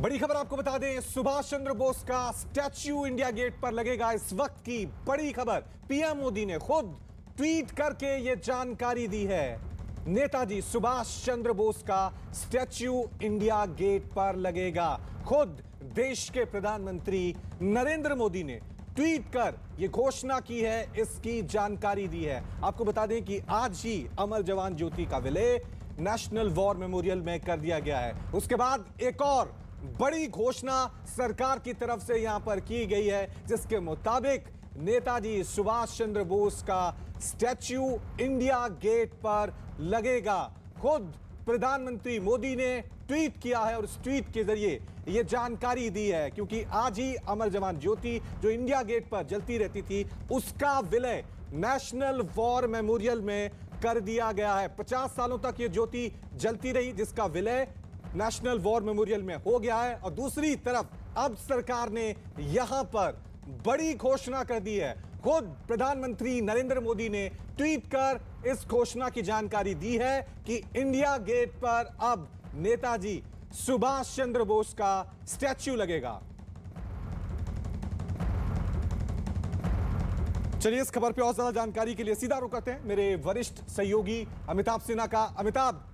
बड़ी खबर आपको बता दें, सुभाष चंद्र बोस का स्टैच्यू इंडिया गेट पर लगेगा। इस वक्त की बड़ी खबर, पीएम मोदी ने खुद ट्वीट करके यह जानकारी दी है। नेताजी सुभाष चंद्र बोस का स्टैच्यू इंडिया गेट पर लगेगा। खुद देश के प्रधानमंत्री नरेंद्र मोदी ने ट्वीट कर यह घोषणा की है, इसकी जानकारी दी है। आपको बता दें कि आज ही अमर जवान ज्योति का विलय नेशनल वॉर मेमोरियल में कर दिया गया है। उसके बाद एक और बड़ी घोषणा सरकार की तरफ से यहां पर की गई है, जिसके मुताबिक नेताजी सुभाष चंद्र बोस का स्टैच्यू इंडिया गेट पर लगेगा। खुद प्रधानमंत्री मोदी ने ट्वीट किया है और उस ट्वीट के जरिए यह जानकारी दी है, क्योंकि आज ही अमर जवान ज्योति जो इंडिया गेट पर जलती रहती थी, उसका विलय नेशनल वॉर मेमोरियल में कर दिया गया है। 50 सालों तक यह ज्योति जलती रही, जिसका विलय नेशनल वॉर मेमोरियल में हो गया है। और दूसरी तरफ अब सरकार ने यहां पर बड़ी घोषणा कर दी है। खुद प्रधानमंत्री नरेंद्र मोदी ने ट्वीट कर इस घोषणा की जानकारी दी है कि इंडिया गेट पर अब नेताजी सुभाष चंद्र बोस का स्टैच्यू लगेगा। चलिए इस खबर पे और ज्यादा जानकारी के लिए सीधा रुख करते हैं मेरे वरिष्ठ सहयोगी अमिताभ सिन्हा का। अमिताभ,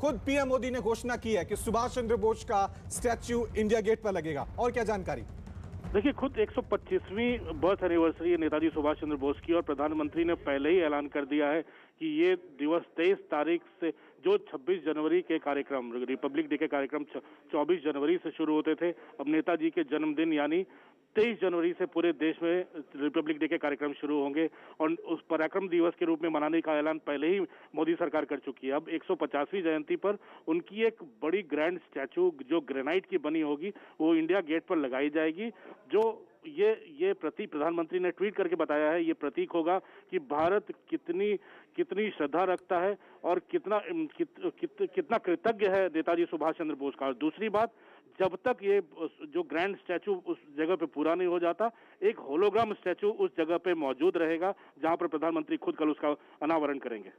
खुद पीएम मोदी ने घोषणा की है कि सुभाष चंद्र बोस का स्टैच्यू इंडिया गेट पर लगेगा, और क्या जानकारी? देखिए, खुद 125वीं बर्थ एनिवर्सरी है नेताजी सुभाष चंद्र बोस की, और प्रधानमंत्री ने पहले ही ऐलान कर दिया है कि ये दिवस 23 तारीख से, जो 26 जनवरी के कार्यक्रम, रिपब्लिक डे के कार्यक्रम 24 जनवरी से शुरू होते थे, अब नेताजी के जन्मदिन यानी 23 जनवरी से पूरे देश में रिपब्लिक डे के कार्यक्रम शुरू होंगे। और उस पराक्रम दिवस के रूप में मनाने का ऐलान पहले ही मोदी सरकार कर चुकी है। अब 150वीं जयंती पर उनकी एक बड़ी ग्रैंड स्टैचू जो ग्रेनाइट की बनी होगी, वो इंडिया गेट पर लगाई जाएगी। जो ये प्रतीक प्रधानमंत्री ने ट्वीट करके बताया है, ये प्रतीक होगा कि भारत कितनी श्रद्धा रखता है और कितना कृतज्ञ है नेताजी सुभाष चंद्र बोस का। और दूसरी बात, जब तक ये जो ग्रैंड स्टैचू उस जगह पे पूरा नहीं हो जाता, एक होलोग्राम स्टैचू उस जगह पे मौजूद रहेगा, जहां पर प्रधानमंत्री खुद कल उसका अनावरण करेंगे।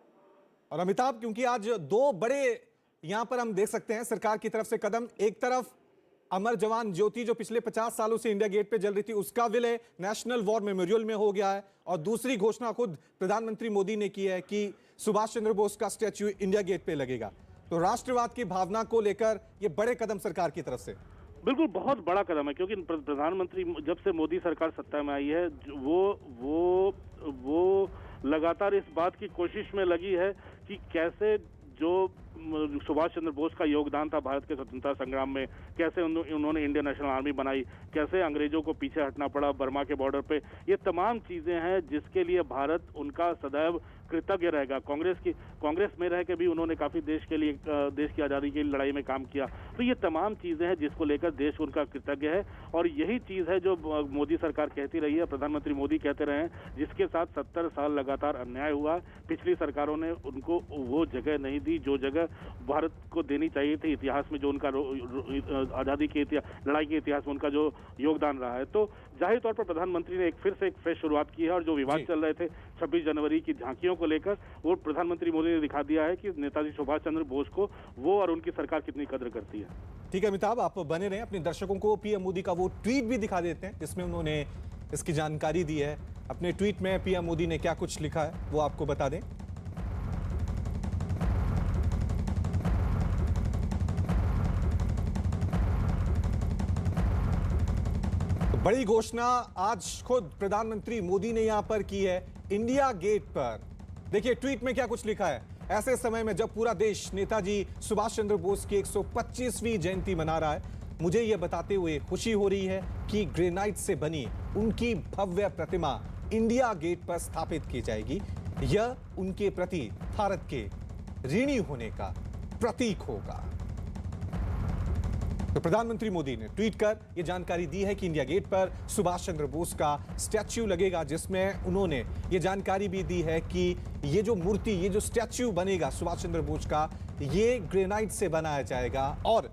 और अमिताभ, क्योंकि आज दो बड़े यहां पर हम देख सकते हैं सरकार की तरफ से कदम, एक तरफ अमर जवान ज्योति जो पिछले 50 सालों से इंडिया गेट पे जल रही थी, उसका विलय नेशनल वॉर मेमोरियल में हो गया है, और दूसरी घोषणा खुद प्रधानमंत्री मोदी ने की है कि सुभाष चंद्र बोस का स्टैच्यू इंडिया गेट पे लगेगा। तो राष्ट्रवाद की भावना को लेकर ये बड़े कदम सरकार की तरफ से। बिल्कुल, बहुत बड़ा कदम है, क्योंकि प्रधानमंत्री जब से मोदी सरकार सत्ता में आई है, वो लगातार इस बात की कोशिश में लगी है कि कैसे जो सुभाष चंद्र बोस का योगदान था भारत के स्वतंत्रता संग्राम में, कैसे उन्होंने इंडियन नेशनल आर्मी बनाई, कैसे अंग्रेजों को पीछे हटना पड़ा बर्मा के बॉर्डर पे, ये तमाम चीजें हैं जिसके लिए भारत उनका सदैव कृतज्ञ रहेगा। कांग्रेस में रह के भी उन्होंने काफी देश की आजादी की लड़ाई में काम किया। तो ये तमाम चीजें हैं जिसको लेकर देश उनका कृतज्ञ है, और यही चीज है जो मोदी सरकार कहती रही है, प्रधानमंत्री मोदी कहते रहे हैं, जिसके साथ 70 साल लगातार अन्याय हुआ। पिछली सरकारों ने उनको वो जगह नहीं दी जो जगह भारत को देनी चाहिए थी इतिहास में, जो उनका आजादी के लड़ाई के इतिहास में उनका जो योगदान रहा है। तो जाहिर तौर पर प्रधानमंत्री ने फिर से एक फ्रेश शुरुआत की है, और जो विवाद चल रहे थे 26 जनवरी की झांकियों को लेकर, वो प्रधानमंत्री मोदी ने दिखा दिया है कि नेताजी सुभाष चंद्र बोस को वो और उनकी सरकार कितनी कद्र करती है। ठीक है अमिताभ, आप बने रहे। अपने दर्शकों को पीएम मोदी का वो ट्वीट भी दिखा देते हैं जिसमें उन्होंने इसकी जानकारी दी है। अपने ट्वीट में पीएम मोदी ने क्या कुछ लिखा है वो आपको बता दें। बड़ी घोषणा आज खुद प्रधानमंत्री मोदी ने यहां पर की है इंडिया गेट पर। देखिए ट्वीट में क्या कुछ लिखा है। ऐसे समय में जब पूरा देश नेताजी सुभाष चंद्र बोस की 125वीं जयंती मना रहा है, मुझे यह बताते हुए खुशी हो रही है कि ग्रेनाइट से बनी उनकी भव्य प्रतिमा इंडिया गेट पर स्थापित की जाएगी। यह उनके प्रति भारत के ऋणी होने का प्रतीक होगा। तो प्रधानमंत्री मोदी ने ट्वीट कर यह जानकारी दी है कि इंडिया गेट पर सुभाष चंद्र बोस का स्टैच्यू लगेगा, जिसमें उन्होंने ये जानकारी भी दी है कि ये जो मूर्ति, ये जो स्टैच्यू बनेगा सुभाष चंद्र बोस का, ये ग्रेनाइट से बनाया जाएगा और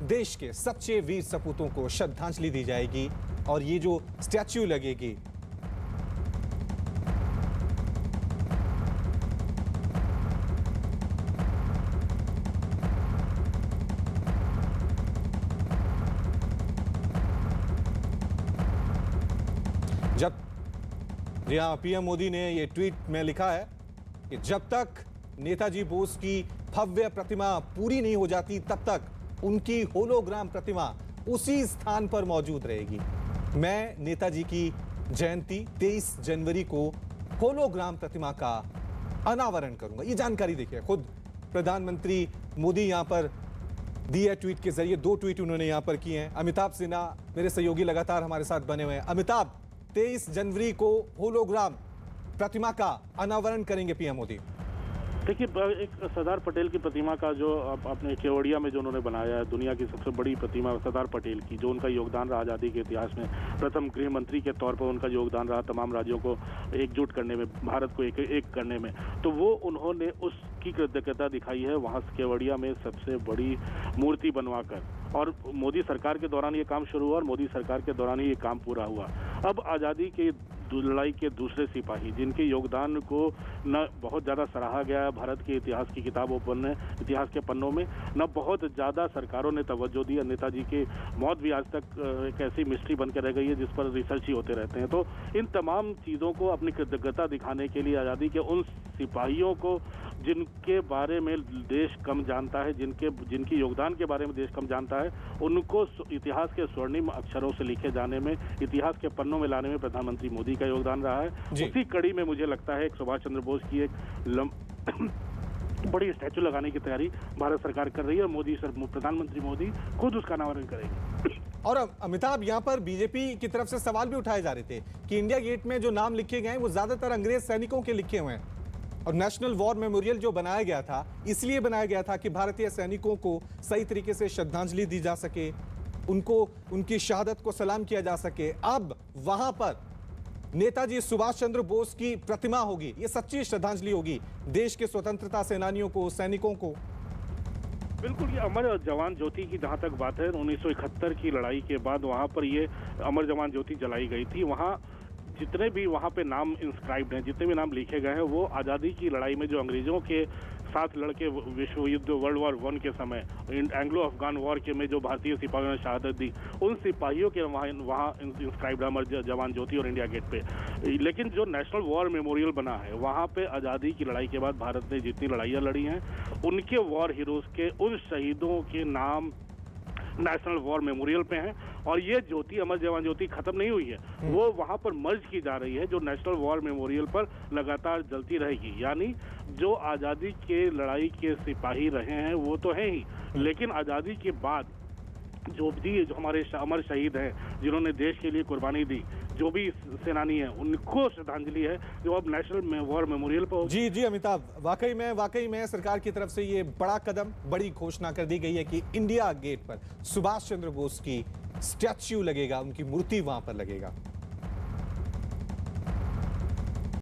देश के सच्चे वीर सपूतों को श्रद्धांजलि दी जाएगी। और ये जो स्टैच्यू लगेगी, जब जी हाँ, पीएम मोदी ने ये ट्वीट में लिखा है कि जब तक नेताजी बोस की भव्य प्रतिमा पूरी नहीं हो जाती तब तक उनकी होलोग्राम प्रतिमा उसी स्थान पर मौजूद रहेगी। मैं नेताजी की जयंती 23 जनवरी को होलोग्राम प्रतिमा का अनावरण करूंगा। ये जानकारी देखिए, खुद प्रधानमंत्री मोदी यहां पर दी है ट्वीट के जरिए। 2 ट्वीट उन्होंने यहां पर किए हैं। अमिताभ सिन्हा मेरे सहयोगी लगातार हमारे साथ बने हुए हैं। अमिताभ, 23 जनवरी को होलोग्राम प्रतिमा का अनावरण करेंगे पीएम मोदी। देखिए, एक सरदार पटेल की प्रतिमा का जो अपने केवड़िया में जो उन्होंने बनाया है, दुनिया की सबसे बड़ी प्रतिमा सरदार पटेल की, जो उनका योगदान रहा आज़ादी के इतिहास में, प्रथम गृह मंत्री के तौर पर उनका योगदान रहा तमाम राज्यों को एकजुट करने में, भारत को एक करने में, तो वो उन्होंने उसकी कृतज्ञता दिखाई है वहाँ केवड़िया में सबसे बड़ी मूर्ति बनवाकर। और मोदी सरकार के दौरान ये काम शुरू हुआ और मोदी सरकार के दौरान ही ये काम पूरा हुआ। अब आज़ादी के लड़ाई के दूसरे सिपाही जिनके योगदान को न बहुत ज़्यादा सराहा गया है भारत के इतिहास की किताबों पर, इतिहास के पन्नों में, न बहुत ज़्यादा सरकारों ने तवज्जो दी। नेताजी की मौत भी आज तक एक ऐसी मिस्ट्री बन के रह गई है जिस पर रिसर्च ही होते रहते हैं। तो इन तमाम चीज़ों को अपनी कृतज्ञता दिखाने के लिए आज़ादी के उन सिपाहियों को जिनके बारे में देश कम जानता है, जिनके योगदान के बारे में देश कम जानता है, उनको इतिहास के स्वर्णिम अक्षरों से लिखे जाने में, इतिहास के पन्नों में लाने में प्रधानमंत्री मोदी का योगदान रहा है। उसी कड़ी में मुझे लगता है एक सुभाष चंद्र बोस की एक बड़ी स्टैचू लगाने की तैयारी भारत सरकार कर रही है और प्रधानमंत्री मोदी खुद उसका अनावरण करेंगे। और अमिताभ, यहाँ पर बीजेपी की तरफ से सवाल भी उठाए जा रहे थे कि इंडिया गेट में जो नाम लिखे गए हैं वो ज्यादातर अंग्रेज सैनिकों के लिखे हुए हैं, और नेशनल वॉर मेमोरियल जो बनाया गया था इसलिए बनाया गया था कि भारतीय सैनिकों को सही तरीके से श्रद्धांजलि दी जा सके, उनको उनकी शहादत को सलाम किया जा सके। अब वहां पर नेताजी सुभाष चंद्र बोस की प्रतिमा होगी, ये सच्ची श्रद्धांजलि होगी देश के स्वतंत्रता सेनानियों को, सैनिकों को। बिल्कुल, ये अमर जवान ज्योति की जहां तक बात है, 1971 की लड़ाई के बाद वहां पर ये अमर जवान ज्योति जलाई गई थी। वहां जितने भी वहां पे नाम इंस्क्राइब्ड हैं, जितने भी नाम लिखे गए हैं, वो आज़ादी की लड़ाई में जो अंग्रेजों के साथ लड़के विश्व युद्ध वर्ल्ड वॉर 1 के समय एंग्लो अफगान वॉर के में जो भारतीय सिपाहियों ने शहादत दी, उन सिपाहियों के वहाँ इंस्क्राइब्ड अमर जवान ज्योति और इंडिया गेट पे। लेकिन जो नेशनल वॉर मेमोरियल बना है वहाँ पे आज़ादी की लड़ाई के बाद भारत ने जितनी लड़ाइयाँ लड़ी हैं उनके वॉर हीरोज के, उन शहीदों के नाम नेशनल वॉर मेमोरियल पे हैं। और ये ज्योति, अमर जवान ज्योति खत्म नहीं हुई है, वो वहां पर मर्ज की जा रही है, जो नेशनल वॉर मेमोरियल पर लगातार जलती रहेगी। यानी जो आज़ादी के लड़ाई के सिपाही रहे हैं वो तो हैं ही, लेकिन आज़ादी के बाद जो हमारे अमर शहीद हैं जिन्होंने देश के लिए कुर्बानी दी, जो भी सेनानी हैं, उनको श्रद्धांजलि है जो अब नेशनल वॉर मेमोरियल पर। जी अमिताभ, वाकई में सरकार की तरफ से ये बड़ा कदम, बड़ी घोषणा कर दी गई है कि इंडिया गेट पर सुभाष चंद्र बोस की स्टैच्यू लगेगा, उनकी मूर्ति वहां पर लगेगा।